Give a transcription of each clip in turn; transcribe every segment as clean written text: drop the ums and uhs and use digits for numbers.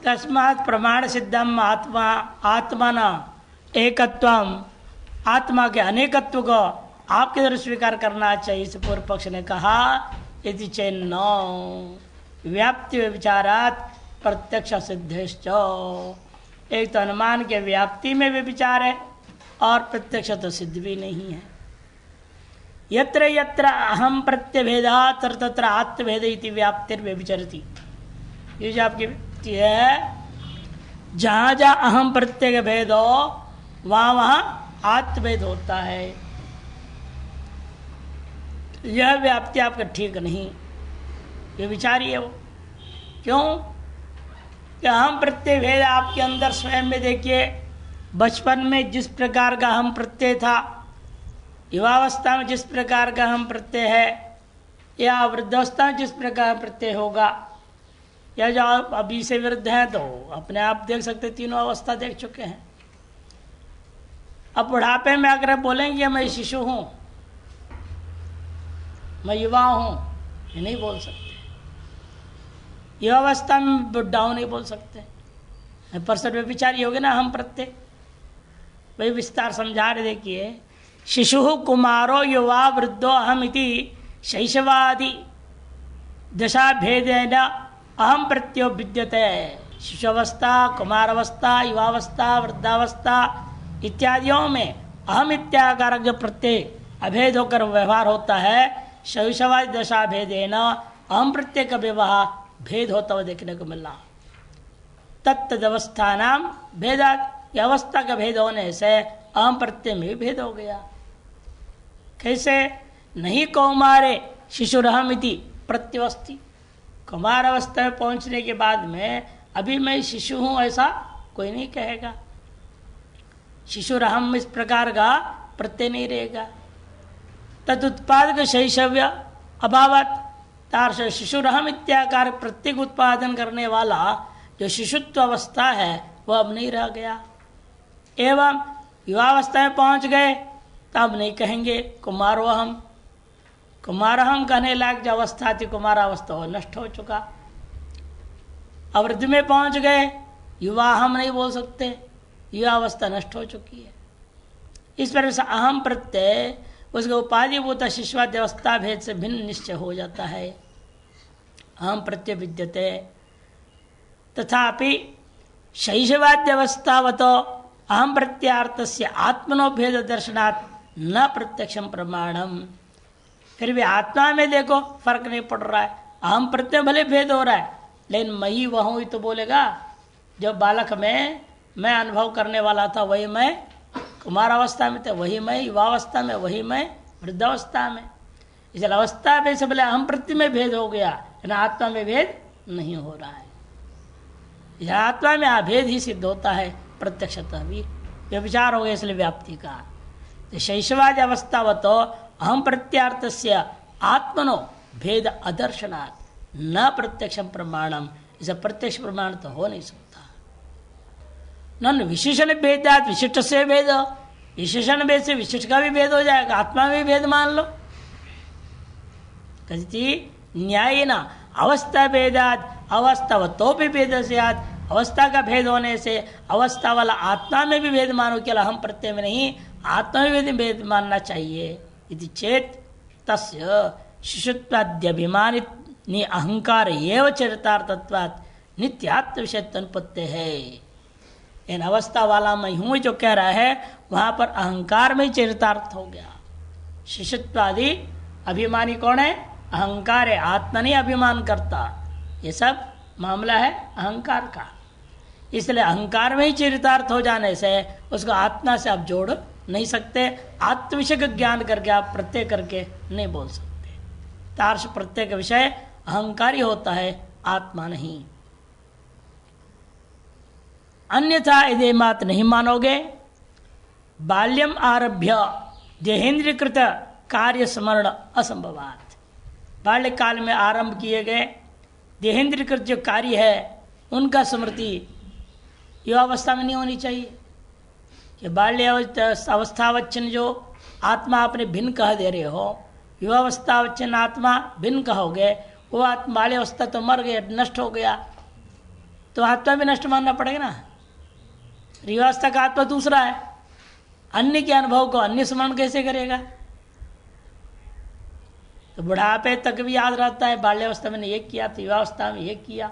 तस्मात् प्रमाण सिद्धम आत्मा आत्मन एकत्वम, आत्मा के अनेकत्व को आपके द्वारा स्वीकार करना चाहिए। इस पूर्व पक्ष ने कहा यदि चेन्नो व्याप्ति विचारात प्रत्यक्ष सिद्धेश्च, एक तो अनुमान के व्याप्ति में भी विचार है और प्रत्यक्ष तो सिद्ध भी नहीं है। यत्र यत्र अहम प्रत्यभेदा तत्र तत्र आत्मभेद इति व्याप्तिर्व्यभिचरति, ये जो आपकी व्यक्ति है, जहाँ जहाँ अहम प्रत्यय भेद हो वहाँ वहाँ आत्मभेद होता है। यह व्याप्ति आपका ठीक नहीं, ये विचार ही है वो। क्यों कि अहम प्रत्यय भेद आपके अंदर स्वयं में देखिए, बचपन में जिस प्रकार का अहम प्रत्यय था, युवावस्था में जिस प्रकार का अहम प्रत्यय है, या वृद्धावस्था में जिस प्रकार प्रत्यय होगा, या जो आप अभी से वृद्ध हैं तो अपने आप देख सकते, तीनों अवस्था देख चुके हैं। अब बुढ़ापे में अगर बोलेंगे मैं शिशु हूँ, मैं युवा हूँ, ये नहीं बोल सकते। युवावस्था में बुढ़ा हूँ नहीं बोल सकते। परसठ में विचार ही होगे ना हम प्रत्यय, वही विस्तार समझा रहे। देखिए, शिशु कुमारो युवा वृद्धो अहम इति शैशवादि दशा भेदेन अहम प्रत्यो विद्यते। शिशुअवस्था, कुमारावस्था, युवावस्था, वृद्धावस्था इत्यादियों में अहम इत्याकारक जो प्रत्यय अभेद होकर व्यवहार होता है, शैशवादि दशा भेदेन अहम प्रत्यय का व्यवहार भेद होता हुआ देखने को मिला। तत्तदवस्था नाम भेदात, अवस्था का भेद होने से अहम प्रत्यय में भी भेद हो गया। कैसे? नहीं कौमारे शिशुरहमिति प्रत्यवस्थी, कुमार अवस्था में पहुंचने के बाद में अभी मैं शिशु हूं ऐसा कोई नहीं कहेगा। शिशुरहम इस प्रकार का प्रत्यय नहीं रहेगा। तदुत्पादक शैशव्य अभावत, तार शिशुरहम इत्याकार प्रत्येक उत्पादन करने वाला जो शिशुत्व अवस्था है वह अब नहीं रह गया। एवं युवावस्था में पहुंच गए तब नहीं कहेंगे कुमारोहम। कुमारहम कहने लायक जो अवस्था थी कुमारावस्था वो नष्ट हो चुका। अवृद्ध में पहुंच गए, युवा हम नहीं बोल सकते, युवावस्था नष्ट हो चुकी है। इस प्रकार से अहम प्रत्यय उसके उपाधिभूत शिशुवाद्य अवस्था भेद से भिन्न निश्चय हो जाता है। अहम प्रत्यय विद्यते, तथापि शैशवाद्यवस्थावतो अहम प्रत्यार्थस्य आत्मनो भेद दर्शनात् न प्रत्यक्षम प्रमाणम। फिर भी आत्मा में देखो फर्क नहीं पड़ रहा है। अहम प्रत्यय भले भेद हो रहा है, लेकिन मैं ही वह हूँ तो बोलेगा। जब बालक में मैं अनुभव करने वाला था वही मैं कुमारावस्था में था, वही मैं युवावस्था में, वही मैं वृद्धावस्था में। इसलिए अवस्था में से बोले अहम प्रत्यय में भेद हो गया, लेकिन आत्मा में भेद नहीं हो रहा है। यह आत्मा में अभेद ही सिद्ध होता है, प्रत्यक्षतः भी यह विचार हो गया। इसलिए व्याप्ति का शैशवाद अवस्थावतो अहम प्रत्यार्थस्य आत्मनो भेद अदर्शनात् न प्रत्यक्षम प्रमाणम। इसे प्रत्यक्ष प्रमाण तो हो नहीं सकता। न विशेषण भेदात विशिष्ट से भेद, विशेषण भेद से विशिष्ट का भी भेद हो जाएगा। आत्मा में भी भेद मान लो। कहती न्याय न अवस्था भेदात अवस्थावतो भी भेद से आत, अवस्था का भेद होने से अवस्था वाला आत्मा में भी भेद मानो, केवल हम प्रत्यय में नहीं आत्मा में भी भेद मानना चाहिए। यदि चेत तस्य शिशुत्वाद्यभिमानित अहंकार एव चरितार्थत्वात् नित्यात्म विषयत्व अनुपत्ति है। इन अवस्था वाला मैं हूं जो कह रहा है वहां पर अहंकार में चरितार्थ हो गया। शिशुत्वादि अभिमानी कौन है? अहंकार है, आत्मा नहीं अभिमान करता। ये सब मामला है अहंकार का। इसलिए अहंकार में ही चरितार्थ हो जाने से उसको आत्मा से आप जोड़ नहीं सकते। आत्म विषय का ज्ञान करके आप प्रत्यय करके नहीं बोल सकते। तार्श प्रत्यय का विषय अहंकार ही होता है, आत्मा नहीं। अन्यथा यदि मात नहीं मानोगे, बाल्यम आरभ्य देहेंद्रीकृत कार्य स्मरण असंभवात। बाल्यकाल में आरंभ किए गए देहेंद्रीकृत जो कार्य है उनका स्मृति युवावस्था में नहीं होनी चाहिए। कि बाल्य अवस्थावच्छिन्न जो आत्मा आपने भिन्न कह दे रहे हो, युवावस्थावच्छिन्न आत्मा भिन्न कहोगे, वो आत्मा बाल्य अवस्था तो मर गया, नष्ट हो गया। तो आत्मा भी नष्ट मानना पड़ेगा ना। युवावस्था का आत्मा दूसरा है, अन्य के अनुभव को अन्य स्मरण कैसे करेगा? तो बुढ़ापे तक भी याद रहता है, बाल्यावस्था में ये किया तो युवावस्था में ये किया।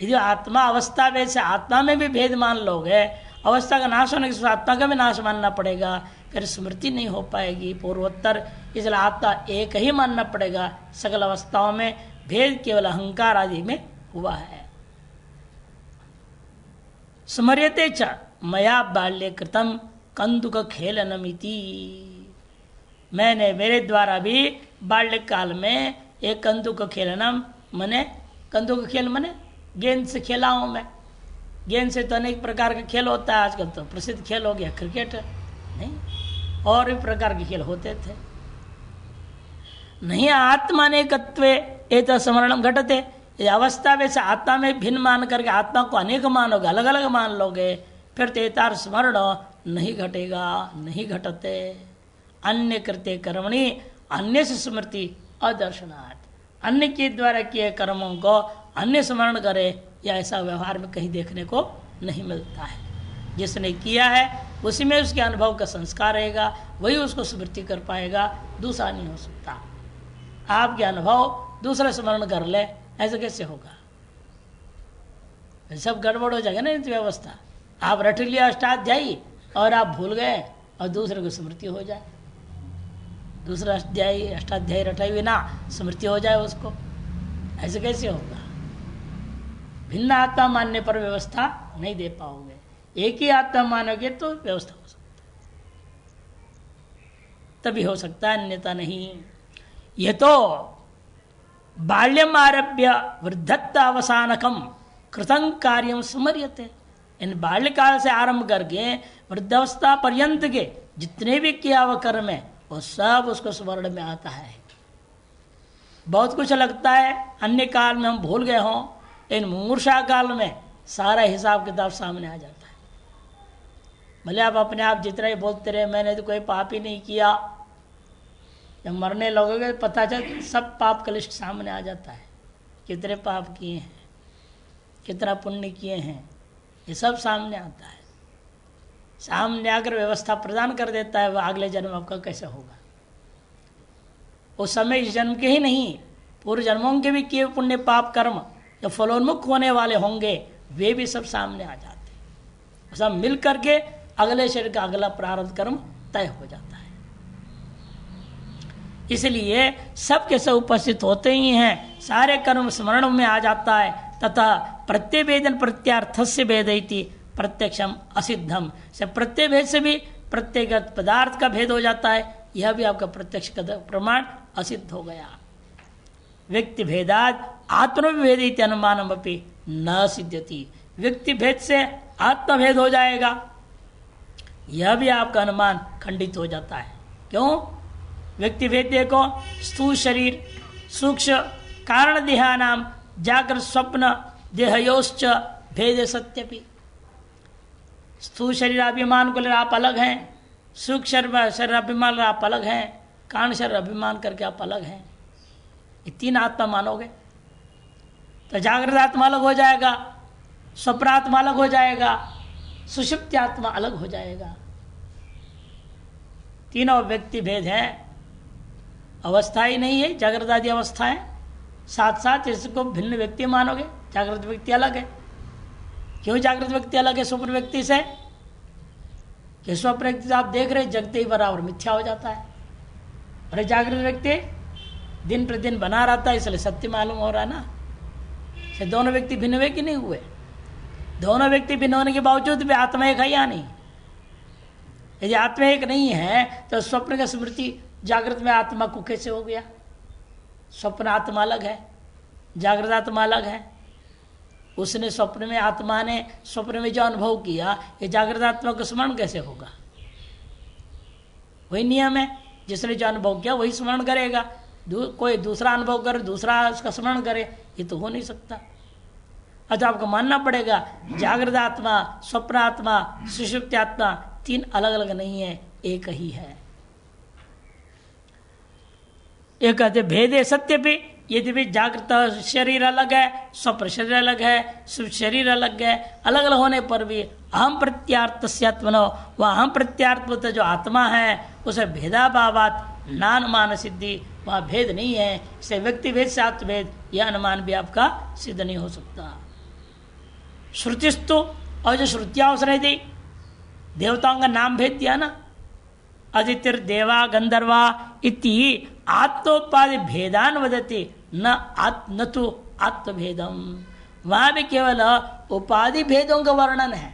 यदि आत्मा अवस्था भेद से आत्मा में भी भेद मान लोगे, अवस्था का नाश होने के आत्मा का भी नाश मानना पड़ेगा, फिर स्मृति नहीं हो पाएगी पूर्वोत्तर। इसलिए आत्मा एक ही मानना पड़ेगा। सकल अवस्थाओं में भेद केवल अहंकार आदि में हुआ है। स्मर्यते च मया बाल्य कृतम कंदुक खेलनमिति। मैंने मेरे द्वारा भी बाल्यकाल में एक कंदुक खेलनम मने कंदुक खेल मने गेंद से खेला हूं मैं। गेंद से तो अनेक प्रकार का खेल होता है, आजकल तो प्रसिद्ध खेल हो गया क्रिकेट, नहीं और भी प्रकार के खेल होते थे। नहीं आत्मानेकत्वे एत स्मरणम घटते। अवस्था वैसे आत्मा में भिन्न मान करके आत्मा को अनेक मानोगे, अलग अलग मान लोगे, फिर तेतार स्मरण नहीं घटेगा, नहीं घटते। अन्य कृत्य कर्मणि अन्य से स्मृति अदर्शनात्। अन्य के द्वारा किए कर्मों को अन्य स्मरण करे, या ऐसा व्यवहार में कहीं देखने को नहीं मिलता है। जिसने किया है उसी में उसके अनुभव का संस्कार रहेगा, वही उसको स्मृति कर पाएगा, दूसरा नहीं हो सकता। आपके अनुभव दूसरा स्मरण कर ले, ऐसा कैसे होगा? सब गड़बड़ हो जाएगा ना व्यवस्था। आप रट लिया अष्टाध्यायी और आप भूल गए और दूसरे को स्मृति हो जाए, दूसरा अष्टाध्यायी रटाई हुई ना स्मृति हो जाए उसको, ऐसे कैसे होगा? भिन्न आत्मा मानने पर व्यवस्था नहीं दे पाओगे। एक ही आत्मा मानोगे तो व्यवस्था हो सकता, तभी हो सकता है, अन्यथा नहीं। यह तो बाल्यम आरभ्य वृद्धत्वावसानकम कृतं कार्यम स्मर्यते। इन बाल्यकाल से आरंभ करके वृद्धावस्था पर्यंत के जितने भी किया हुआ कर्म है वो सब उसको स्मरण में आता है। बहुत कुछ लगता है अन्य काल में हम भूल गए हों, इन मूर्छा काल में सारा हिसाब किताब सामने आ जाता है। भले आप अपने आप जितना ही बोलते रहे मैंने तो कोई पाप ही नहीं किया, जब मरने लगोगे पता चल सब पाप का लिस्ट सामने आ जाता है। कितने पाप किए हैं, कितना पुण्य किए हैं, ये सब सामने आता है। सामने आकर व्यवस्था प्रदान कर देता है, वह अगले जन्म आपका कैसे होगा। उस समय इस जन्म के ही नहीं, पूर्व जन्मों के भी किए पुण्य पाप कर्म जो फलोन्मुख होने वाले होंगे वे भी सब सामने आ जाते हैं। सब मिल करके अगले शरीर का अगला प्रारब्ध कर्म तय हो जाता है। इसलिए सबके सब उपस्थित होते ही हैं, सारे कर्म स्मरण में आ जाता है। तथा प्रत्यवेदन प्रत्यार्थ से भेदयति प्रत्यक्षम असिद्धम से प्रत्यय से भी प्रत्येक पदार्थ का भेद हो जाता है। यह भी आपका प्रत्यक्ष प्रमाण असिद्ध हो गया। व्यक्ति भेदाद आत्मविभेद अनुमानम अपि न सिद्ध्यति। व्यक्ति भेद से आत्मभेद हो जाएगा, यह भी आपका अनुमान खंडित हो जाता है। क्यों? व्यक्ति भेद देखो, स्थूल शरीर सूक्ष्म कारण देहानाम जागृत स्वप्न देहयोश्च भेद सत्यपि। स्थूल शरीर अभिमान को लेकर आप अलग हैं, सूक्ष्म शरीर अभिमान आप अलग हैं, कारण शरीर अभिमान करके आप अलग हैं। ये तीन आत्मा मानोगे तो जागृत आत्मा अलग हो जाएगा, स्वप्न आत्मा अलग हो जाएगा, सुषुप्ति आत्मा अलग हो जाएगा। तीनों व्यक्ति भेद हैं, अवस्था ही नहीं है, जागृत आदि अवस्थाएं साथ साथ इसको भिन्न व्यक्ति मानोगे। जागृत व्यक्ति अलग है। क्यों जागृत व्यक्ति अलग है स्वप्न व्यक्ति से? कि स्वप्न व्यक्ति आप देख रहे जगते ही बराबर मिथ्या हो जाता है, और जागृत व्यक्ति दिन प्रतिदिन बना रहता है, इसलिए सत्य मालूम हो रहा है ना। से दोनों व्यक्ति भिन्न हुए कि नहीं हुए? दोनों व्यक्ति भिन्न होने के बावजूद भी आत्मा एक है या नहीं? यदि आत्मा एक नहीं है तो स्वप्न का स्मृति जागृत में आत्मा को कैसे हो गया? स्वप्न आत्मा अलग है, जागृत आत्मा अलग है। उसने स्वप्न में आत्मा ने स्वप्न में जो अनुभव किया, ये जागृत आत्मा को स्मरण कैसे होगा? वही नियम है, जिसने जो अनुभव किया वही स्मरण करेगा। कोई दूसरा अनुभव करे, दूसरा उसका स्मरण करे, ये तो हो नहीं सकता। अच्छा, आपको मानना पड़ेगा जागृत आत्मा, स्वप्न आत्मा, सुषुप्ति आत्मा तीन अलग अलग नहीं है, एक ही है। एक कहते भेदे सत्य पे यदि भी जागृत शरीर अलग है, स्वप्न शरीर अलग है, सुप्त शरीर अलग है, अलग अलग होने पर भी अहम प्रत्यात्मनो, वह अहम प्रत्यात्मत जो आत्मा है उसे भेदाभावात नानुमान सिद्धि, वहाँ भेद नहीं है। इसे व्यक्ति भेद से आत्मभेद यह अनुमान भी आपका सिद्ध नहीं हो सकता। श्रुतिस्तु, और जो श्रुतियां उसने दी, देवताओं का नाम भेद दिया ना, अदितिर देवा गंधर्वा इति आत्मोपाधि भेदान वदति न तो आत्मभेदम, वहां भी केवल उपाधि भेदों का वर्णन है।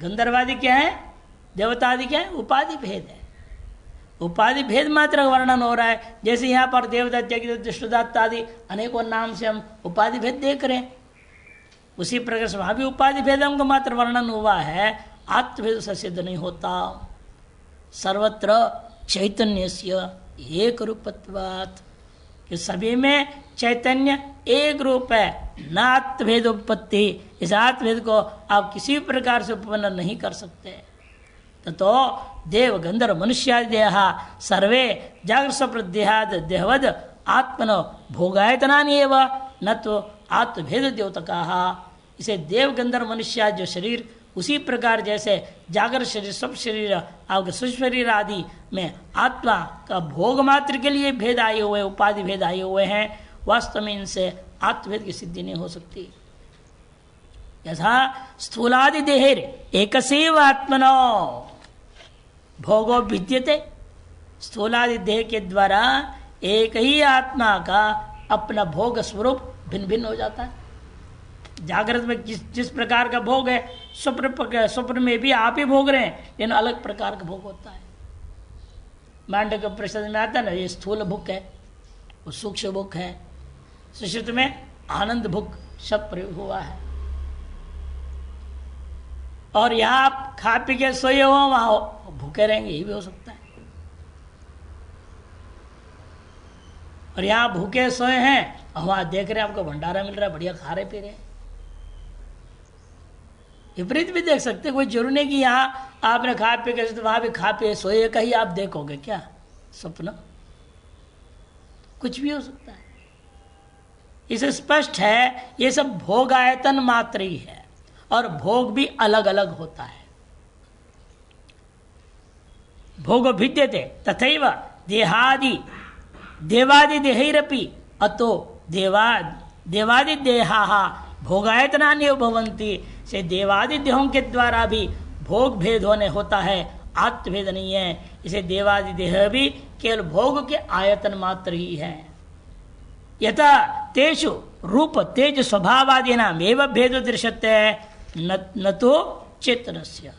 गंधर्वादि क्या है, देवतादि क्या है, उपाधि भेद है। उपाधि भेद मात्र का वर्णन हो रहा है। जैसे यहाँ पर देवदत्त दृष्टदत्त आदि अनेकों नाम से हम उपाधि भेद देख रहे हैं, उसी प्रकार से वहां भी उपाधि भेदों का मात्र वर्णन हुआ है, आत्मभेद से सिद्ध नहीं होता। सर्वत्र चैतन्यस्य एक रूपत्वात्, कि सभी में चैतन्य एक रूप है, न आत्मभेद उत्पत्ति, इस आत्मभेद को आप किसी प्रकार से उत्पन्न नहीं कर सकते। तो देव गंधर्व मनुष्यादि देह सर्वे जागृत स्वप्न देहवद आत्मनो भोगायतनानि एव न तो आत्मभेद द्योतका। इसे देव गंधर्व मनुष्य जो शरीर उसी प्रकार जैसे जागृत शरीर सब शरीर आपके सूक्ष्म शरीर आदि में आत्मा का भोग मात्र के लिए भेद आए हुए, उपाधि भेद आए हुए हैं, वास्तव में इनसे आत्मभेद की सिद्धि नहीं हो सकती। यथा स्थूलादि देहेर एकसेव आत्मनो भोगो विद्यते, स्थूलादि देह के द्वारा एक ही आत्मा का अपना भोग स्वरूप भिन्न भिन्न हो जाता है। जागृत में जिस प्रकार का भोग है, स्वप्न में भी आप ही भोग रहे हैं, लेकिन अलग प्रकार का भोग होता है। मांडव्य उपनिषद में आता है ना, ये स्थूल भुक है, वो सूक्ष्म भुक है, सुषुप्ति में आनंद भुक शब्द प्रयोग हुआ है। और यहाँ आप खा पी के सोए हो, वहां भूखे रहेंगे, ये भी हो सकता है। और यहाँ भूखे सोए हैं और वहां देख रहे हैं आपको भंडारा मिल रहा है, बढ़िया खा रहे पी रहे। विपरीत भी देख सकते, कोई जरूरी नहीं कि यहाँ आपने खा पी के तो वहां भी खा पी सोए का ही आप देखोगे क्या स्वप्न, कुछ भी हो सकता है। इसे स्पष्ट है ये सब भोग आयतन मात्र ही है, और भोग भी अलग अलग होता है। भोग भिद्यते तथैव देहादि देवादि देहैरपि अतो देवादि देहा भोगायतनानि भवन्ति, से देवादि देहों के द्वारा भी भोग भेद होने होता है, आत्मभेद नहीं है। इसे देवादि देह भी केवल भोग के आयतन मात्र ही है। यथा तेषु रूप तेज स्वभावादीनाम एव भेद दृश्यते न तो चेतनस्य,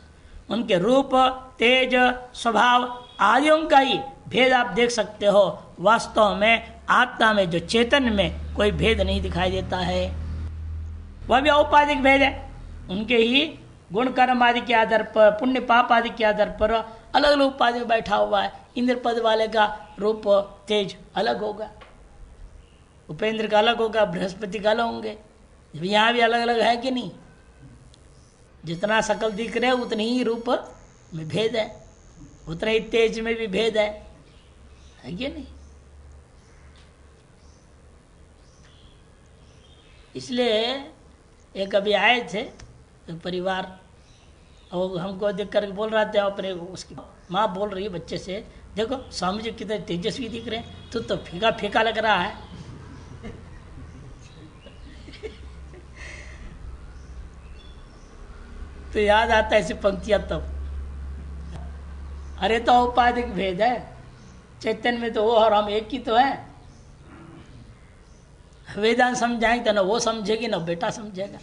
उनके रूप तेज स्वभाव आदियों का ही भेद आप देख सकते हो। वास्तव में आत्मा में जो चेतन में कोई भेद नहीं दिखाई देता है, वह भी औपाधिक भेद है। उनके ही गुण कर्म आदि के आधार पर, पुण्य पाप आदि के आधार पर अलग अलग उपाधि में बैठा हुआ है। इंद्र पद वाले का रूप तेज अलग होगा, उपेंद्र का अलग होगा, बृहस्पति का अलग होंगे। यहाँ भी अलग अलग है कि नहीं? जितना सकल दिख रहे उतनी ही रूप में भेद है, उतना ही तेज में भी भेद है कि नहीं? इसलिए एक अभी आए थे एक परिवार, और हमको देख कर बोल रहा था, अपने उसकी माँ बोल रही है बच्चे से, देखो स्वामी जी कितने तेजस्वी दिख रहे हैं, तू तो फीका फीका लग रहा है। तो याद आता है ऐसी पंक्तियां तब। अरे तो औपाधिक भेद है, चैतन्य में तो वो और हम एक ही तो है। वेदांत समझाएंगे तो ना वो समझेगी ना बेटा समझेगा।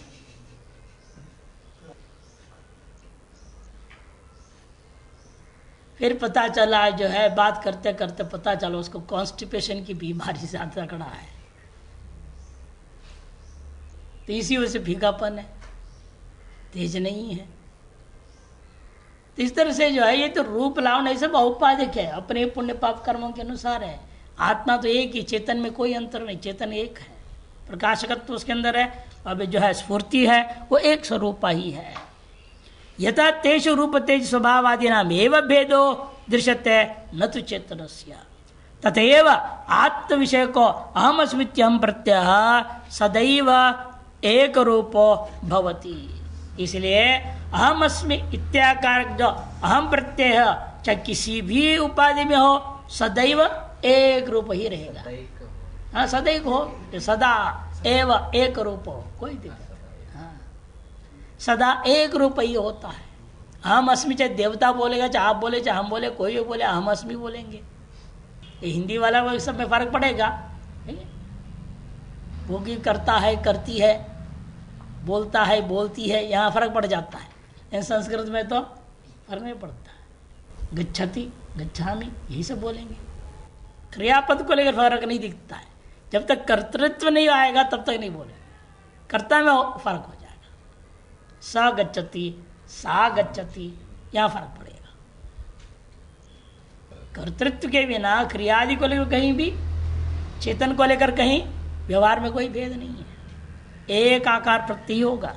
फिर पता चला जो है, बात करते करते पता चला उसको कॉन्स्टिपेशन की बीमारी से पकड़ा है, तो इसी वजह से फीकापन है, तेज नहीं है। तो इस तरह से जो है ये तो रूप लावना, ये सब औपाधिक है, अपने पुण्य पाप कर्मों के अनुसार है। आत्मा तो एक ही, चेतन में कोई अंतर नहीं, चेतन एक है, प्रकाशकत्व तो उसके अंदर है। अब जो है स्फूर्ति है वो एक स्वरूप ही है। यथा तेषु रूप तेज स्वभाव आदि नाम एवं भेदो दृश्यते न तो चेतनस्य, तथैव आत्म विषय को अहम अस्मित्यहम प्रत्यय सदैव एक रूपो भवति। इसलिए अहम अस्मि इत्याकार जो अहम प्रत्यय चाहे किसी भी उपाधि में हो सदैव एक रूप ही रहेगा। हाँ, सदैव हो, सदा एव एक रूप हो, कोई दिक्कत। हाँ, सदा एक रूप ही होता है। अहम अस्मि चाहे देवता बोलेगा, चाहे आप बोले, चाहे हम बोले, कोई भी बोले, अहम अस्मि बोलेंगे। ये हिंदी वाला वो सब में फर्क पड़ेगा, वो की करता है, करती है, बोलता है, बोलती है, यहाँ फर्क पड़ जाता है। इन संस्कृत में तो फर्क नहीं पड़ता है। गच्छति, गच्छामि, यही सब बोलेंगे। क्रियापद को लेकर फर्क नहीं दिखता है। जब तक कर्तृत्व नहीं आएगा तब तक नहीं बोले। कर्ता में फर्क हो जाएगा। स गच्छति, सा गच्छति, यहाँ फर्क पड़ेगा। कर्तृत्व के बिना क्रियादि को लेकर कहीं भी, चेतन को लेकर कहीं व्यवहार में कोई भेद नहीं है, एक आकार प्रत्यय होगा।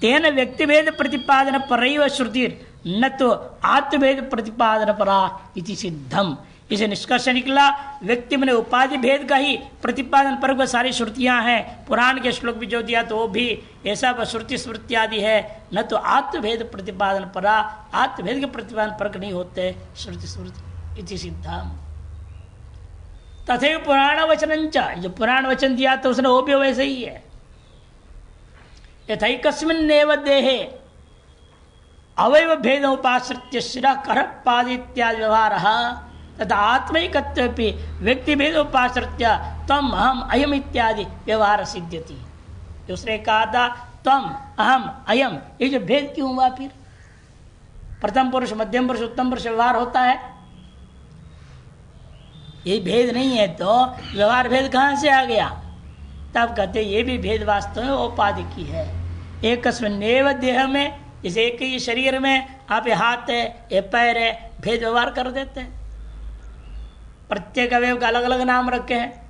तेन व्यक्ति भेद प्रतिपादन परैव श्रुतिर न तो आत्मभेद प्रतिपादन परा इति सिद्धम। इसे निष्कर्ष निकला व्यक्ति में उपाधि भेद का ही प्रतिपादन पर को सारी श्रुतियां हैं। पुराण के श्लोक भी जो दिया तो वो भी ऐसा श्रुति स्मृति आदि है। न तो आत्मभेद प्रतिपादन परा, आत्मभेद के प्रतिपादन पर नहीं होते श्रुति स्मृति इति सिद्धम। तथा पुराण वचन, जो पुराण वचन दिया तो उसने वो भी वैसे ही है। यथैकस्मिन्नेव देहे अवयव भेद उपाश्रित्य शिरः करः पाद इत्यादि व्यवहारः तथा आत्मैकत्वेपि व्यक्ति भेद उपाश्रित्य त्वम अहम अयम इत्यादि व्यवहार सिद्ध्यति। दूसरे कहा था त्वम अहम अयम, ये जो भेद क्यों हुआ? फिर प्रथम पुरुष, मध्यम पुरुष, उत्तम पुरुष व्यवहार होता है, ये भेद नहीं है तो व्यवहार भेद कहाँ से आ गया? तब कहते ये भी भेद वास्तव में उपाधि की है। एकस्मिन्नेव देह में, इस एक ही शरीर में आप ये हाथ है, ये पैर है, भेद व्यवहार कर देते हैं। प्रत्येक अवयव का अलग अलग नाम रखे हैं।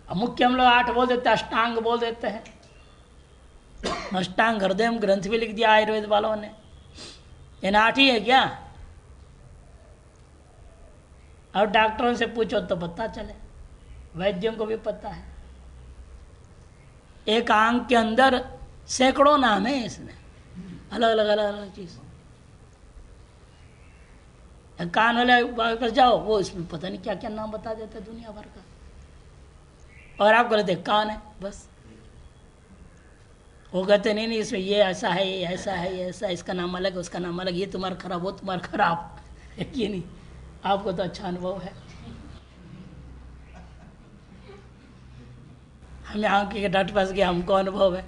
मुख्य हम लोग 8 बोल देते हैं, अष्टांग बोल देते हैं। अष्टांग हृदय ग्रंथ भी लिख दिया आयुर्वेद वालों ने। इन 8 ही है क्या? और डॉक्टरों से पूछो तो पता चले, वैद्यों को भी पता है। एक आंग के अंदर सैकड़ों नाम है, इसमें अलग अलग चीज। कान वाले पर जाओ, वो इसमें पता नहीं क्या क्या नाम बता देते दुनिया भर का, और आप कहते कान है बस। वो कहते नहीं इसमें ये ऐसा है, ये ऐसा है, ये ऐसा, इसका नाम अलग है, उसका नाम अलग, ये तुम्हारा खराब, वो तुम्हारा खराब। ये नहीं, आपको तो अच्छा अनुभव है। हम यहाँ के डॉक्टर पास गए, हमको अनुभव है।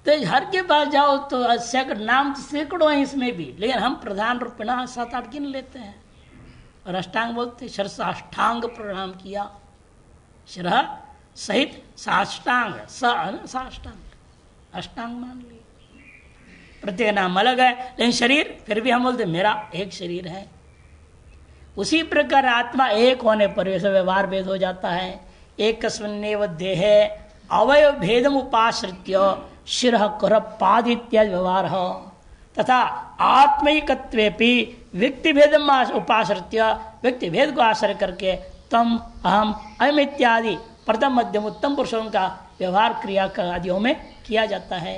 तो हर के पास जाओ तो नाम सैकड़ों हैं इसमें भी, लेकिन हम प्रधान रूप में 7-8 गिन लेते हैं। और अष्टांग बोलते, शर साष्टांग प्रणाम किया, शिरः सहित साष्टांग, साष्टांग, अष्टांग मान लिए। प्रत्येक नाम अलग है, लेकिन शरीर फिर भी हम बोलते मेरा एक शरीर है। उसी प्रकार आत्मा एक होने पर वैसे व्यवहार भेद हो जाता है। एकस्मिन्नेव देहे अवयव भेदम उपाश्रित्य शिरः करः पाद इत्यादि व्यवहार हो तथा आत्मैकत्वेपि व्यक्ति भेदम उपाश्रित्य, व्यक्ति भेद को आश्रय करके तम अहम अयम इत्यादि प्रथम मध्यम उत्तम पुरुषों का व्यवहार क्रिया आदियों में किया जाता है।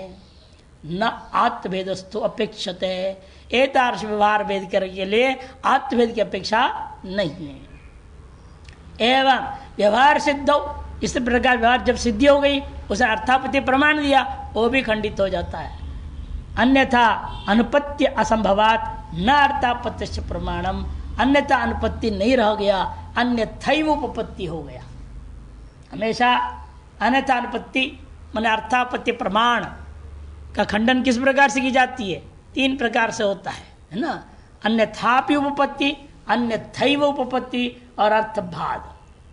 न आत्मभेदस्तु अपेक्षते, एतादृश व्यवहार भेद करने के लिए आत्मभेद की अपेक्षा नहीं है। एवं व्यवहार सिद्ध, इस प्रकार व्यवहार जब सिद्धि हो गई, उसे अर्थापत्ति प्रमाण दिया, वो भी खंडित हो जाता है। अन्यथा अनुपत्ति असंभवात न अर्थापत्ति प्रमाणम, अन्यथा अनुपत्ति नहीं रह गया, अन्यथैव उपपत्ति हो गया। हमेशा अन्यथा अनुपत्ति माने अर्थापत्ति प्रमाण का खंडन किस प्रकार से की जाती है? 3 प्रकार से होता है ना। अन्यथापि उपपत्ति, अन्यथैव उपपत्ति और अर्थभाद,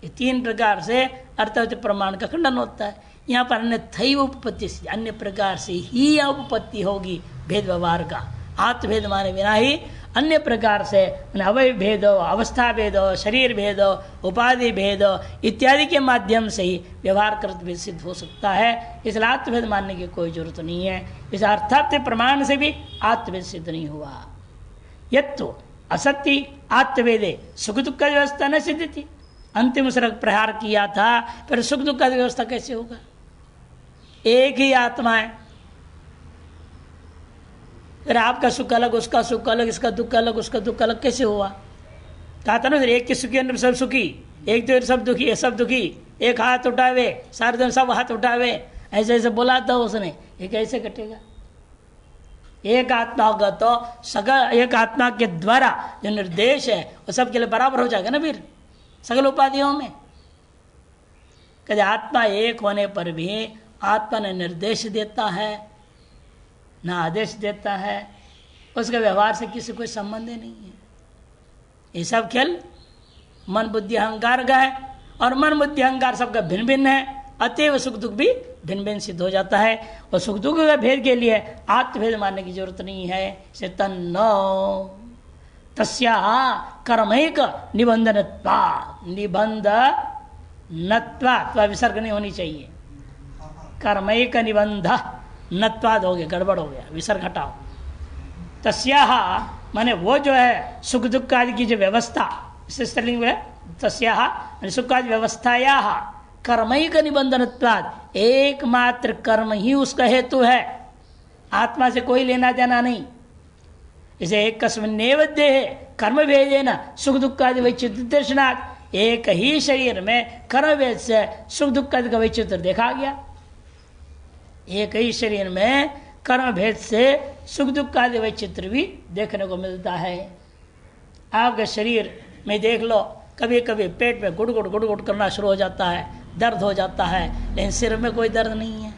ये 3 प्रकार से अर्थापत्ति प्रमाण का खंडन होता है। यहाँ पर अन्यथैव उपपत्ति से, अन्य प्रकार से ही उपपत्ति होगी भेद व्यवहार का। आत्मभेद माने बिना ही अन्य प्रकार से अवयव भेद, अवस्था भेद, शरीर भेद, उपाधि भेद इत्यादि के माध्यम से ही व्यवहार कर्तव्य सिद्ध हो सकता है। इसलिए आत्मभेद मानने की कोई जरूरत नहीं है। इस अर्थात प्रमाण से भी आत्मभेद सिद्ध नहीं हुआ। यत्तु असत्य आत्मवेदे सुख दुख का व्यवस्था न सिद्ध थी। अंतिम सरक प्रहार किया था, फिर सुख दुख का व्यवस्था कैसे होगा? एक ही आत्मा है, फिर आपका सुख अलग, उसका सुख अलग, इसका दुख अलग, उसका दुख अलग, कैसे हुआ? कहा था ना, एक के सुखी अंदर सब सुखी, एक तो सब दुखी है, सब दुखी, एक हाथ उठावे सारे दिन सब हाथ उठावे, ऐसे ऐसे बोला था उसने। ये कैसे कटेगा? एक आत्मा होगा तो सगल एक आत्मा के द्वारा जो निर्देश है वो सबके लिए बराबर हो जाएगा ना फिर सगल उपाधियों में। कभी आत्मा एक होने पर भी आत्मा ने निर्देश देता है ना आदेश देता है, उसके व्यवहार से किसी कोई संबंध ही नहीं है। ये सब खेल मन बुद्धि अहंकार का है, और मन बुद्धि अहंकार सबका भिन्न भिन्न है, अतएव सुख दुख भी भिन्न भिन्न सिद्ध हो जाता है। और सुख दुख के भेद के लिए आत्मभेद मानने की जरूरत नहीं है। से तन्नो तस्या कर्मैक निबंधनत्वा, निबंधनत्वा विसर्ग नहीं होनी चाहिए, कर्मैक निबंध नत्वाद हो गया, गड़बड़ हो गया, विसर्ग हटाओ। तस्या माने वो जो है सुख दुख आदि की जो व्यवस्था, स्त्रीलिंग है तस्या सुख आदि व्यवस्थाया कर्मैक निबंधनत्वाद, एकमात्र कर्म ही उसका हेतु है, आत्मा से कोई लेना देना नहीं। इसे एक कस्मिन्नेव देहे कर्म भेदेन सुख दुख आदि वैचित्र दर्शनात्, एक ही शरीर में कर्म भेद से सुख दुख आदि का वैचित्र देखा गया। एक ही शरीर में कर्म भेद से सुख दुख आदि वैचित्र भी देखने को मिलता है। आपके शरीर में देख लो, कभी कभी पेट में गुड़ गुड़ गुड़ गुड़ करना शुरू हो जाता है, दर्द हो जाता है, लेकिन सिर में कोई दर्द नहीं है,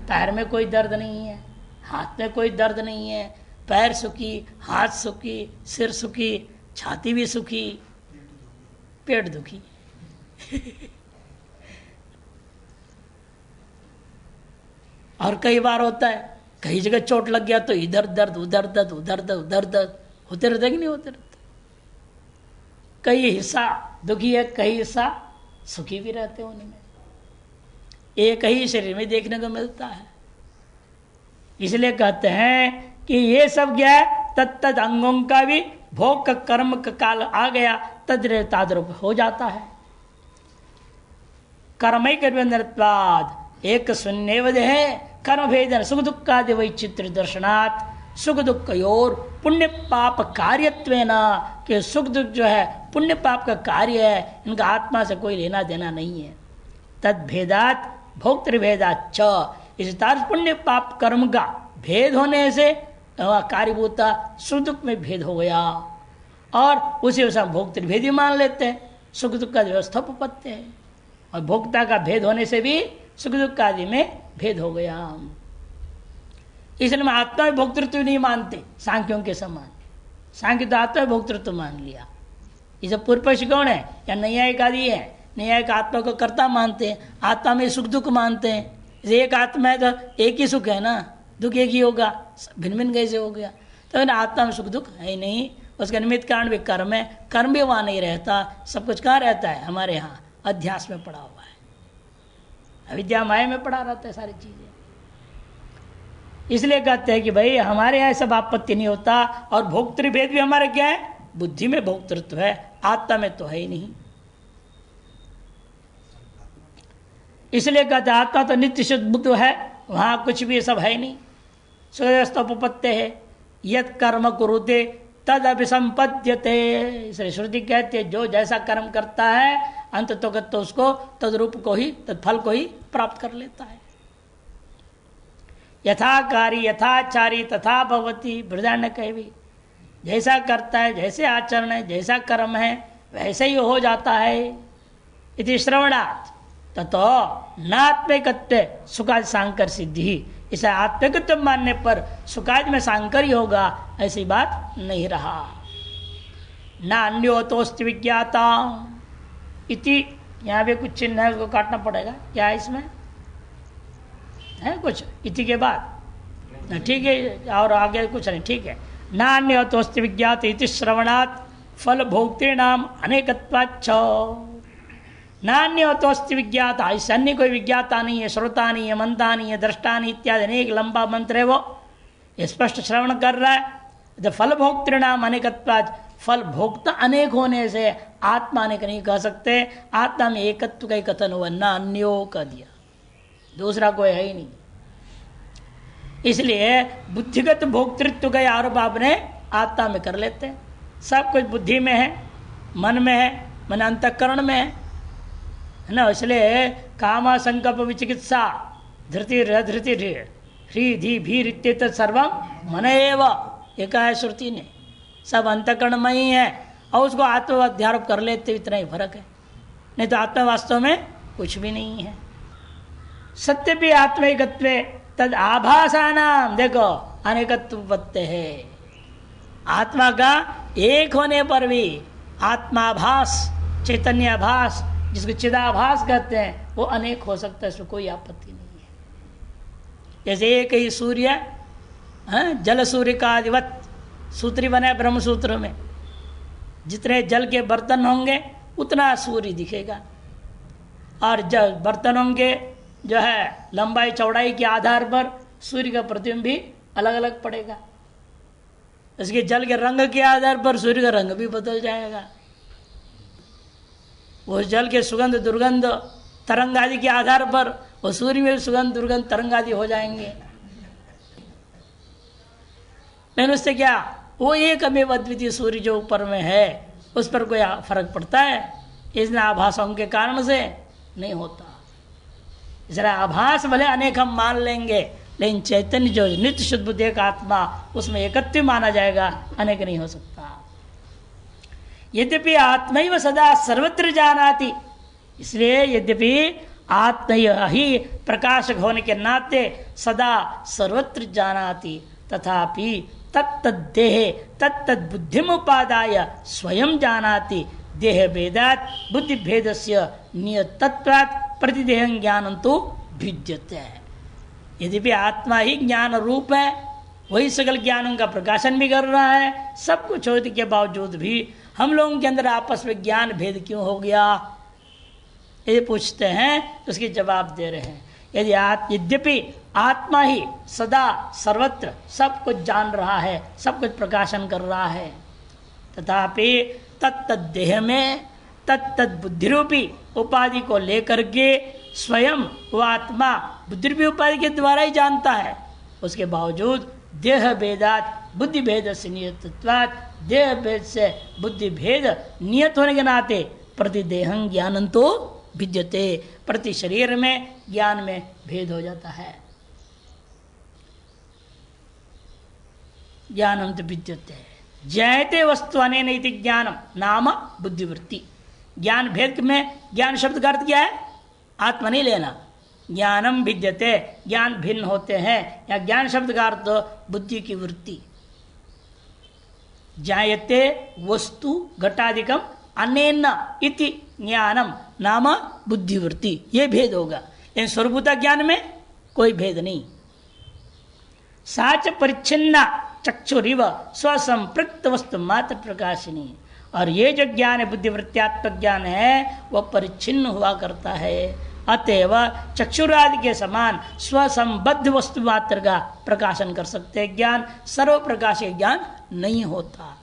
पैर में कोई दर्द नहीं है, हाथ में कोई दर्द नहीं है, पैर सुखी, हाथ सुखी, सिर सुखी, छाती भी सुखी, पेट दुखी। और कई बार होता है, कई जगह चोट लग गया तो इधर दर्द उधर दर्द उधर दर्द उधर दर्द होते रहते कि नहीं होते रहते। कई हिस्सा दुखी है, कई हिस्सा सुखी भी रहते हैं उनमें, एक ही शरीर में देखने को मिलता है। इसलिए कहते हैं कि ये सब क्या है, तत्त अंगों का भी भोग का कर्म का काल आ गया, तद्रे ताद्रूप हो जाता है। कर्मैक निबंधनत्वाद एक शून्यवद है कर्म भेदन सुख दुख आदि वैचित्र दर्शनात्, सुख दुख और पुण्य पाप कार्यत्वेन, कि सुख दुख जो है पुण्य पाप का कार्य है, इनका आत्मा से कोई लेना देना नहीं है। तद भेदात भोक्तृभेदात च, इस तार पुण्य पाप कर्म का भेद होने से कार्यभूता सुख दुख में भेद हो गया, और उसे भोक्तृभेद ही मान लेते हैं, सुख दुख का व्यवस्था पपत्य है, और भोक्ता का भेद होने से भी सुख दुख आदि में भेद हो गया। इसलिए मैं आत्मा में भोक्तृत्व नहीं मानते सांख्यों के समान। सांख्य तो आत्मा में भोक्तृत्व मान लिया। ये सब पूर्व पक्ष कौन है? या न्यायिक आदि है। न्यायिक आत्मा को कर्ता मानते हैं, आत्मा में सुख दुख मानते हैं। एक आत्मा है तो एक ही सुख है ना, दुख एक ही होगा, भिन्न भिन्न कैसे हो गया? तो आत्मा में सुख दुख है ही नहीं। उसका निमित्त कारण भी कर्म है, कर्म भी वहाँ नहीं रहता। सब कुछ कहाँ रहता है? हमारे यहाँ अध्यास में पड़ा हुआ है, अविद्या माया में पड़ा रहता है सारी चीजें। इसलिए कहते हैं कि भाई हमारे यहाँ सब आपत्ति नहीं होता, और भोक्तृभेद भी हमारे क्या है? बुद्धि में भोक्तृत्व है, आत्मा में तो है ही नहीं। इसलिए कहते हैं आत्मा तो नित्य शुद्ध मुक्त है, वहां कुछ भी सब है ही नहीं। स्वस्तोपत्य है, यद कर्म कुरुते तद अभिसंपद्यते। इसलिए श्रुति कहते हैं जो जैसा कर्म करता है अंत तो उसको तदरूप को ही, तत्फल को ही प्राप्त कर लेता है। यथाकारी यथाचारी तथा भवती, बृहदारण्य कहे भी जैसा करता है, जैसे आचरण है, जैसा कर्म है, वैसे ही हो जाता है। इति श्रवणात् ततो नात्मिकत्व सुखादि सांकर सिद्धि। इसे आत्मिकत्व मानने पर सुखादि में सांकर ही होगा, ऐसी बात नहीं रहा। नान्योतोस्ति विज्ञाता इति, यहाँ भी कुछ चिन्ह है, उसको काटना पड़ेगा। क्या है इसमें? है कुछ इति के बाद? ठीक है, और आगे कुछ नहीं, ठीक है। नान्यतोस्ति विज्ञात इति श्रवणात् फल भोक्तृणाम अनेकत्वाच्च। नान्यतोस्ति विज्ञात, इससे अन्य कोई विज्ञाता नहीं है, श्रोता नहीं है, मनता नहीं है, दृष्टा नहीं इत्यादि अनेक लंबा मंत्र है, वो स्पष्ट श्रवण कर रहा है। तो फल भोक्तृणाम अनेकत्वाच्च, फल भोक्ता अनेक होने से आत्मा अनेक नहीं कह सकते। आत्मा में एकत्व का ही कथन हुआ, न अन्यो कह दिया, दूसरा कोई है ही नहीं। इसलिए बुद्धिगत भोक्तृत्व का आरोप आपने आत्मा में कर लेते हैं। सब कुछ बुद्धि में है, मन में है, मन अंतःकरण में है ना। इसलिए काम संकल्प विचिकित्सा धृति धृति ह्री धी भीर इत्येतत् सर्वम मन एव, ये कहा है श्रुति ने, सब अंतःकरण में ही है। और उसको आत्मा अध्यारोप कर लेते, इतना ही फर्क है, नहीं तो आत्मा वास्तव में कुछ भी नहीं है। सत्य भी आत्मैकत्वे तद आभासानाम, देखो अनेकत्व पत्ते है। आत्मा का एक होने पर भी आत्माभास, चैतन्याभास, जिसको चिदाभास कहते हैं, वो अनेक हो सकता है, इसमें कोई आपत्ति नहीं है। जैसे एक ही सूर्य, जल सूर्य का अधिवत सूत्री बना है ब्रह्म सूत्र में, जितने जल के बर्तन होंगे उतना सूर्य दिखेगा, और जब बर्तनों के जो है लंबाई चौड़ाई के आधार पर सूर्य का प्रतिबिंब भी अलग अलग पड़ेगा। इसके जल के रंग के आधार पर सूर्य का रंग भी बदल जाएगा। वो जल के सुगंध दुर्गंध तरंग आदि के आधार पर वो सूर्य में सुगंध दुर्गंध तरंग आदि हो जाएंगे। लेकिन उससे क्या, वो एक अमेव अद्वितीय सूर्य जो ऊपर में है उस पर कोई फर्क पड़ता है? इसलिए आभासों के कारण से नहीं होता। जरा आभास भले अनेक हम मान लेंगे, लेकिन चैतन्य जो नित्य शुद्ध बुद्धि एक आत्मा, उसमें एकत्व माना जाएगा, अनेक नहीं हो सकता। यद्यपि आत्मैव सदा सर्वत्र जानाति, इसलिए यद्यपि आत्मा ही प्रकाशक होने के नाते सदा सर्वत्र जानाति, तथापि तत्तद्देह तत्तद बुद्धिमुपादाय स्वयं जानाति। देह भेदात् बुद्धि भेदस्य नियतत्वात् प्रतिदेह ज्ञानं तो भिद्यते है। यद्यपि आत्मा ही ज्ञान रूप है, वही सकल ज्ञानों का प्रकाशन भी कर रहा है, सब कुछ होने के बावजूद भी हम लोगों के अंदर आपस में ज्ञान भेद क्यों हो गया, ये पूछते हैं, तो उसके जवाब दे रहे हैं। यद्यपि आत्मा ही सदा सर्वत्र सब कुछ जान रहा है, सब कुछ प्रकाशन कर रहा है, तथापि तत्तद देह में तत्तद बुद्धि रूपी उपाधि को लेकर के स्वयं वो आत्मा बुद्धि रूपी उपाधि के द्वारा ही जानता है। उसके बावजूद देह भेदात बुद्धि भेद से नियतत्वात्, देह भेद से बुद्धि भेद नियत होने के नाते प्रतिदेहं ज्ञानं तो भिद्यते, प्रति शरीर में ज्ञान में भेद हो जाता है। ज्ञानम तो भिद्यते जयते वस्तु अनेन इति ज्ञानम नाम बुद्धिवृत्ति। ज्ञान भेद में ज्ञान शब्द का अर्थ क्या है? आत्मा नहीं लेना। ज्ञानम भिद्यते, ज्ञान भिन्न होते हैं, या ज्ञान शब्द का अर्थ बुद्धि की वृत्ति। जायते वस्तु घटाधिकम अनेन इति ज्ञानम नाम बुद्धिवृत्ति, ये भेद होगा। इन स्वरूपता ज्ञान में कोई भेद नहीं। साच परिच्छिन्ना चक्षुरिव स्वसंपृक्त वस्तु मात्र प्रकाशिनी, और ये जो ज्ञान है बुद्धिवृत्त्यात्मक ज्ञान है वह परिच्छिन्न हुआ करता है। अतएव चक्षुरादि के समान स्वसंबद्ध वस्तु मात्र का प्रकाशन कर सकते हैं। ज्ञान सर्व प्रकाशी ज्ञान नहीं होता।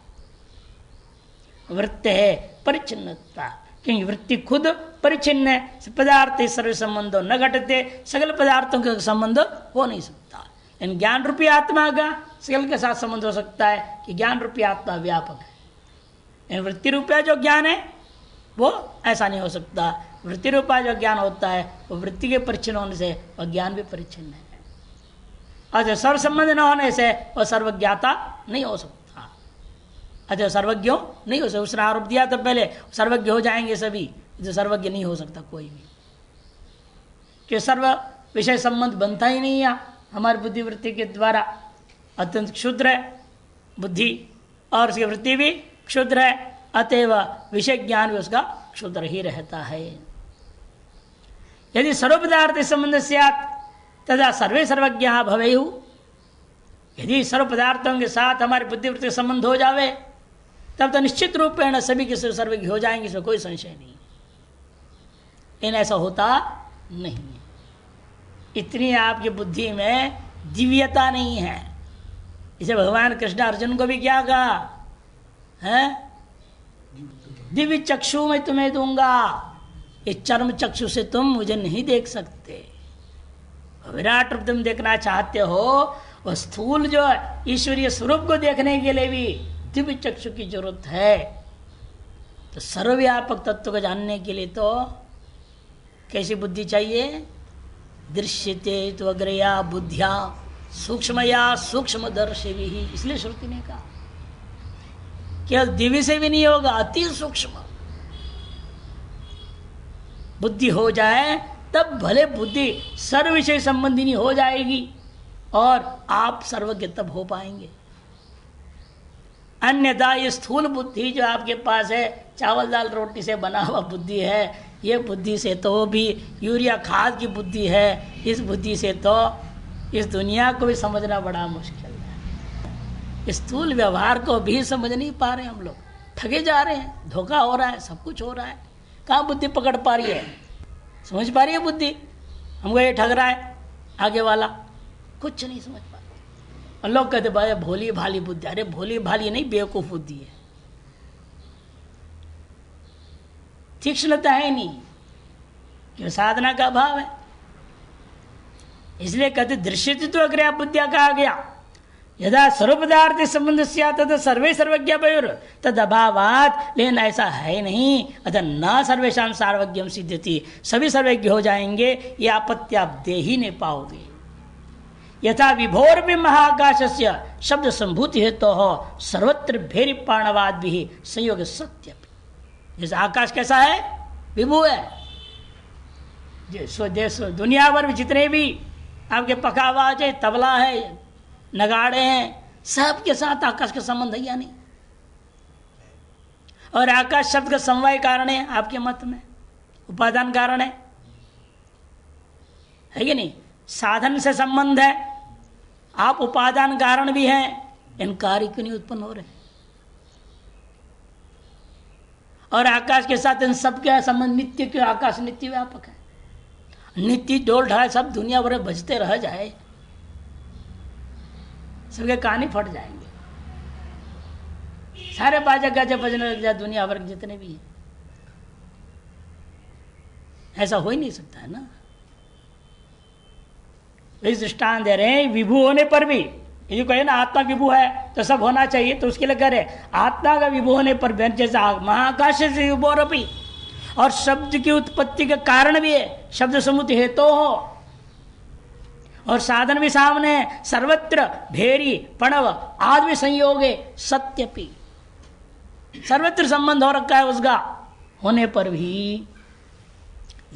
वृत्ति है परिच्छिन्नता, क्योंकि वृत्ति खुद परिच्छिन्न है। पदार्थ सर्व संबंधो न घटते, सकल पदार्थों का संबंध हो नहीं सकता। इन ज्ञान रूपी आत्मा का सकल के साथ संबंध हो सकता है कि ज्ञान रूपी आत्मा व्यापक है। इन वृत्ति रूपया जो ज्ञान है वो ऐसा नहीं हो सकता। वृत्ति रूपा जो ज्ञान होता है वो वृत्ति के परिच्छिन्न होने से वह ज्ञान भी परिच्छिन्न है, और जो सर्व संबंध न होने से वह सर्वज्ञाता नहीं हो सकता। अतः सर्वज्ञ नहीं हो सकता। उसने आरोप दिया तो पहले सर्वज्ञ हो जाएंगे सभी, जो सर्वज्ञ नहीं हो सकता कोई भी, कि सर्व विषय संबंध बनता ही नहीं है हमारी बुद्धिवृत्ति के द्वारा। अत्यंत क्षुद्र है बुद्धि, और उसकी वृत्ति भी क्षुद्र है, अतएव विषय ज्ञान भी उसका क्षुद्र ही रहता है। यदि सर्व पदार्थ संबंध स्यात् तदा सर्वे सर्वज्ञ भवेयु, यदि सर्व पदार्थों के साथ हमारे बुद्धिवृत्ति का संबंध हो जावे तब तो निश्चित रूपेण सभी के सर्वज्ञ हो जाएंगे, इसमें कोई संशय नहीं। लेकिन ऐसा होता नहीं है, इतनी आपकी बुद्धि में दिव्यता नहीं है। इसे भगवान कृष्ण अर्जुन को भी क्या कहा है, दिव्य चक्षु मैं तुम्हें दूंगा, इस चर्म चक्षु से तुम मुझे नहीं देख सकते। विराट रूप तुम देखना चाहते हो, वह स्थूल जो ईश्वरीय स्वरूप को देखने के लिए भी दिव्य चक्षु की जरूरत है। तो सर्वव्यापक तत्व को जानने के लिए तो कैसी बुद्धि चाहिए, दृश्यते तो अग्रया बुद्धिया सूक्ष्मया सूक्ष्मदर्शी भी। इसलिए श्रुति ने कहा केवल दिव्य से भी नहीं होगा, अति सूक्ष्म बुद्धि हो जाए तब भले बुद्धि सर्व विषय संबंधिनी हो जाएगी और आप सर्वज्ञ तब हो पाएंगे। अन्यथा ये स्थूल बुद्धि जो आपके पास है, चावल दाल रोटी से बना हुआ बुद्धि है, ये बुद्धि से तो भी यूरिया खाद की बुद्धि है, इस बुद्धि से तो इस दुनिया को भी समझना बड़ा मुश्किल है। स्थूल व्यवहार को भी समझ नहीं पा रहे हम लोग, ठगे जा रहे हैं, धोखा हो रहा है, सब कुछ हो रहा है। कहाँ बुद्धि पकड़ पा रही है, समझ पा रही है बुद्धि हमको ये ठग रहा है आगे वाला, कुछ नहीं समझ पा रहे। और लोग कहते भाई भोली भाली बुद्धि, अरे भोली भाली नहीं, बेवकूफ बुद्धि है, तीक्ष्णता है नहीं, क्यों साधना का अभाव है। इसलिए कहते दृश्यत्व अग्रया बुद्धिया कहा गया, यदा सर्वपदार्थ संबंध तथा सर्वे सर्वज्ञ तद अभावात। लेकिन ऐसा है नहीं, अतः न सर्वेशा सार्वज्ञम सिद्ध्यति, सभी सर्वज्ञ हो जाएंगे, ये आपत्ति आप दे ही नहीं पाओगे। यथा विभोर भी महाकाशस्य शब्द संभूति हेतु हो सर्वत्र भेरी पाणवाद भी संयोग सत्य। जैसे आकाश कैसा है, विभू है, दुनिया भर में जितने भी आपके पखावाज है, तबला है, नगाड़े हैं, सब के साथ आकाश का संबंध है या नहीं। और आकाश शब्द का समवाय कारण है आपके मत में, उपादान कारण है कि नहीं। साधन से संबंध है, आप उपादान कारण भी हैं, इन कार्य क्यों नहीं उत्पन्न हो रहे। और आकाश के साथ इन सब क्या संबंध, नित्य क्यों, आकाश नित्य व्यापक है, नित्य डोल ढाल सब दुनिया भर बजते रह जाए, सबके कहानी फट जाएंगे, सारे बाजा गाजा बजने लग जाए दुनिया भर जितने भी हैं। ऐसा हो ही नहीं सकता है ना। इस दृष्टांत दे रहे हैं, विभू होने पर भी, ये जो कहे ना आत्मा विभू है तो सब होना चाहिए, तो उसके लिए कह रहे आत्मा का विभू होने पर भी, जैसे महाकाश से विभोरपि, और शब्द की उत्पत्ति के कारण भी है, शब्द समुति हेतु हो, और साधन भी सामने है, सर्वत्र भेरी पणव आदि संयोगे सत्यपि, सर्वत्र संबंध हो रखा है उसका, होने पर भी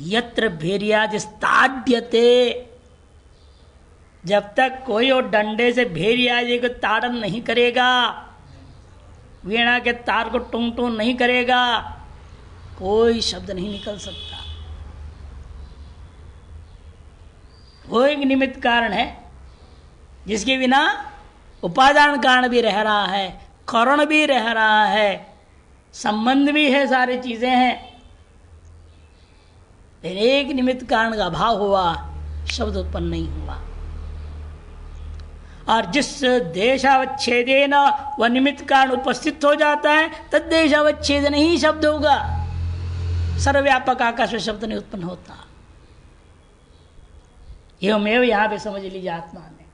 यत्र भेरियादि ताड्यते, जब तक कोई और डंडे से भेरियादि को ताड़न नहीं करेगा, वीणा के तार को टूं टूं नहीं करेगा, कोई शब्द नहीं निकल सकता। वो एक निमित्त कारण है जिसके बिना उपादान कारण भी रह रहा है, कारण भी रह रहा है, संबंध भी है, सारी चीजें हैं, लेकिन एक निमित्त कारण का अभाव हुआ, शब्द उत्पन्न नहीं हुआ। और जिस देशावच्छेदेन वह निमित्त कारण उपस्थित हो जाता है, तद देशावच्छेदन ही शब्द होगा, सर्वव्यापक आकाश में शब्द नहीं उत्पन्न होता। एवं यहां पे समझ लीजिए, आत्मा में,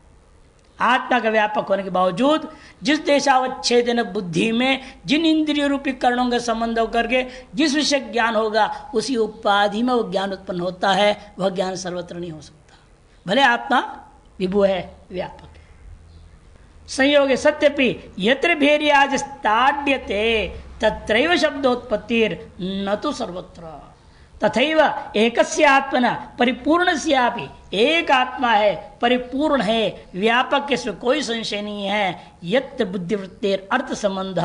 आत्मा का व्यापक होने के बावजूद जिस देशावच्छेदन बुद्धि में जिन इंद्रिय रूपी करणों का संबंध होकर के जिस विषय ज्ञान होगा, उसी उपाधि में वो ज्ञान उत्पन्न होता है, वह ज्ञान सर्वत्र नहीं हो सकता, भले आत्मा विभु है, व्यापक है। संयोग सत्यपि यत्र भेर्याज ताड्यते तत्रैव शब्दोत्पत्तिर न तो सर्वत्र, तथैव एकस्य आत्मना परिपूर्णस्यापि, एक आत्मा है, परिपूर्ण है, व्यापक, इसमें कोई संशय नहीं है। यत्र बुद्धिवृत्तिर अर्थ संबंध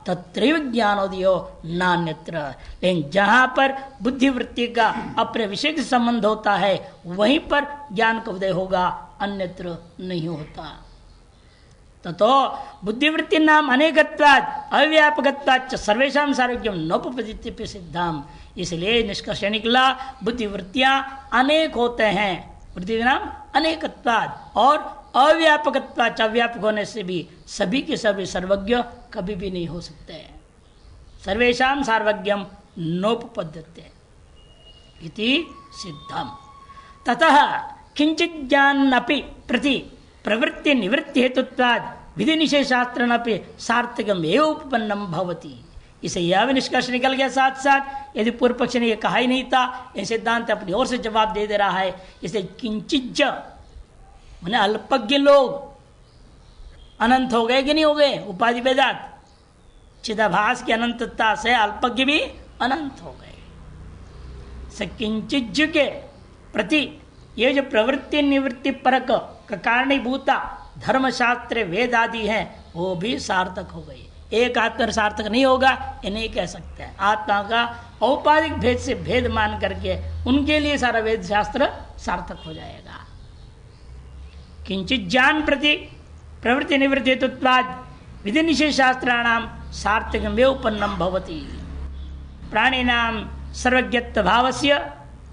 तत्रैव ज्ञानोदयो नान्यत्र, लेकिन जहां पर बुद्धिवृत्ति का अपने विषय से संबंध होता है, वहीं पर ज्ञान का उदय होगा, अन्यत्र नहीं होता। तो बुद्धिवृत्ति नाम अनेकत्वाद अव्यापकत्वाद सर्वेषां सार्वज्ञम नोपपदित्य सिद्धाम। इसलिए निष्कर्ष निकला बुद्धिवृत्तियां अनेक होते हैं, वृत्ति नाम अनेकत्वाद, और अव्यापकत्वाद अव्यापक होने से भी सभी के सभी सर्वज्ञ कभी भी नहीं हो सकते हैं। सर्वेषां सार्वज्ञम नोपपद्यते इति सिद्धम। ततः किंचित ज्ञानपि प्रति प्रवृत्ति निवृत्ति हेतुत्वाद विधि निषेध शास्त्रनपि सार्थकम एव उपपन्नम भवति। इसे यह भी निष्कर्ष निकल गया साथ साथ, यदि पूर्व पक्ष ने यह कहा ही नहीं था, यह सिद्धांत अपनी ओर से जवाब दे दे रहा है। इसे किंचित माने अल्पज्ञ लोग अनंत हो गए कि नहीं हो गए, उपाधि वेदात चिदाभास की अनंतता से अल्पज्ञ भी अनंत हो गए। किंचित के प्रति ये जो प्रवृत्ति निवृत्ति परक का कारणीभूता धर्मशास्त्र वेद आदि हैं वो भी सार्थक हो गए। एक आत्मा सार्थक नहीं होगा ये नहीं कह सकते हैं। आत्मा का औपाधिक भेद से भेद मान करके उनके लिए सारा वेद शास्त्र सार्थक हो जाएगा। किंचित ज्ञान प्रति प्रवृत्ति निवृत्ति हेतुत्वाद विधि निषेध शास्त्राणाम सार्थकम एव उपन्नम भवति। प्राणिनाम सर्वज्ञत्व भावस्य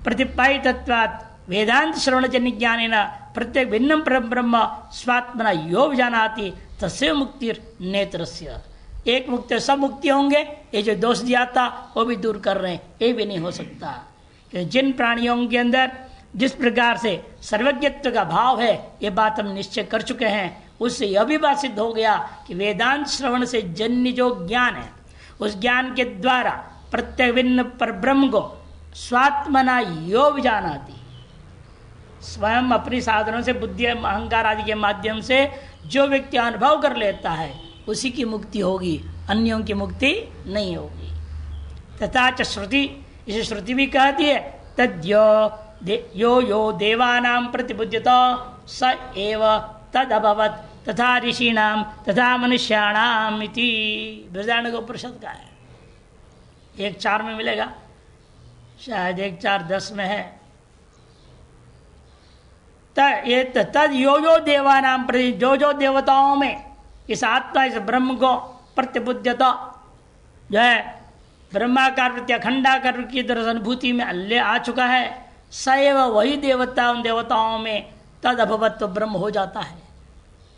प्रतिपादितत्वात् वेदांत श्रवणजन्य ज्ञानेन प्रत्येक भिन्नम परम ब्रह्म स्वात्मना यो जानाति तस्य मुक्तिर नेत्रस्य। एक मुक्ति सब मुक्ति होंगे, ये जो दोष दिया था वो भी दूर कर रहे हैं, ये भी नहीं हो सकता। जिन प्राणियों के अंदर जिस प्रकार से सर्वज्ञत्व का भाव है ये बात हम निश्चय कर चुके हैं, उससे यह भी बात सिद्ध हो गया कि वेदांत श्रवण से जन्य जो ज्ञान है उस ज्ञान के द्वारा प्रत्येक भिन्न पर ब्रह्म को स्वात्मना यो जानाति, स्वयं अपनी साधनों से बुद्धि अहंकार आदि के माध्यम से जो व्यक्ति अनुभव कर लेता है उसी की मुक्ति होगी, अन्यों की मुक्ति नहीं होगी। तथा च श्रुति, इसे श्रुति भी कहती है तद्यो यो यो देवानां प्रतिबुध्यतो स एव तद अभवत् तथा ऋषीणाम तथा मनुष्याणाम इति बृहदारण्यक उपनिषद का है। 1:4 में मिलेगा, शायद 1:4-10 में है। तद यो यो देवानाम प्रति जो जो देवताओं में इस आत्मा इस ब्रह्म को प्रतिबुद्धता जो है ब्रह्माकार प्रति अखंडाकार की तरह अनुभूति में ले आ चुका है, सैव वही देवता उन देवताओं में तद अभवत्व ब्रह्म हो जाता है।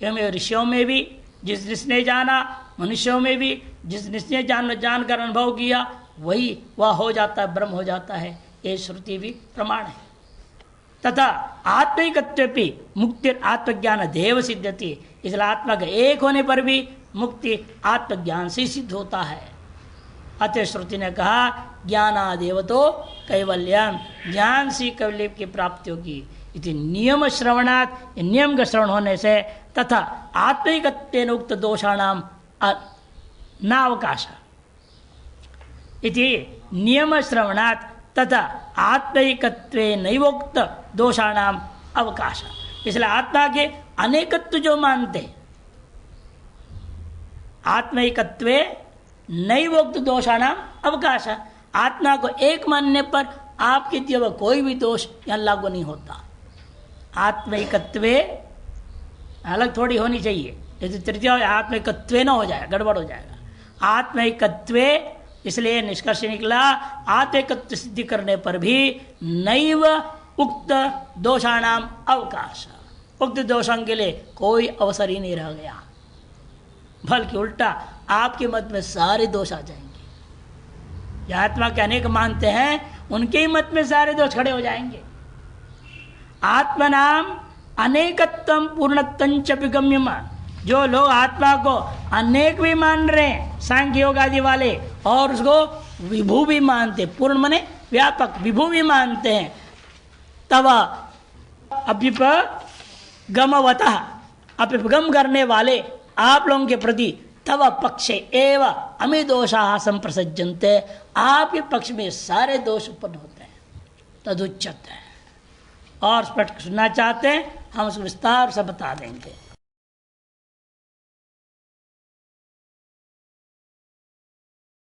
एवं ऋषियों में भी जिस जिसने जाना, मनुष्यों में भी जिस जिसने जानकर अनुभव किया वही वह हो जाता है, ब्रह्म हो जाता है। ये श्रुति भी प्रमाण है। तथा आत्मिकत्वेपि मुक्ति आत्मज्ञान देव सिद्ध्यति, इसलिए आत्मा के एक होने पर भी मुक्ति आत्मज्ञान से सिद्ध होता है। अतः श्रुति ने कहा ज्ञानादेव तो कैवल्यम, ज्ञान से कैवल्य की प्राप्ति होगी। इति नियम श्रवणात्, नियम का श्रवण होने से तथा आत्मिकत्वेन उक्त दोषाणाम नावकाश इति नियम श्रवणात् तथा आत्मिकत्वेन नैवोक्त दोषाणाम अवकाश। इसलिए आत्मा के अनेकत्व जो मानते आत्मिकत्वे नैवोक्त दोषाणाम अवकाश, आत्मा को एक मानने पर आपके दिए कोई भी दोष यहां लागू नहीं होता। आत्मिकत्वे अलग थोड़ी होनी चाहिए, यदि तृतीय आत्मिकत्वे न हो जाए गड़बड़ हो जाएगा। आत्मिकत्वे, इसलिए निष्कर्ष निकला आत्मिकत्व सिद्धि करने पर भी नैव उक्त दोषाणाम अवकाश, उक्त दोषों के लिए कोई अवसर ही नहीं रह गया, बल्कि उल्टा आपके मत में सारे दोष आ जाएंगे। जो आत्मा के अनेक मानते हैं उनके ही मत में सारे दोष खड़े हो जाएंगे। आत्मनाम अनेकत्वम पूर्णत्वंच विगम्यमान, जो लोग आत्मा को अनेक भी मान रहे हैं सांख्य योग आदि वाले, और उसको विभू भी मानते, पूर्ण माने व्यापक, विभू भी मानते हैं, तब अभ्युपगमवतः, अभ्युपगम करने वाले आप लोगों के प्रति तव पक्षे एव अमी दोषाः संप्रसज्यन्ते, आपके पक्ष में सारे दोष उत्पन्न होते हैं। तदुच्यते, और स्पष्ट सुनना चाहते हैं हम उसको विस्तार से बता देंगे।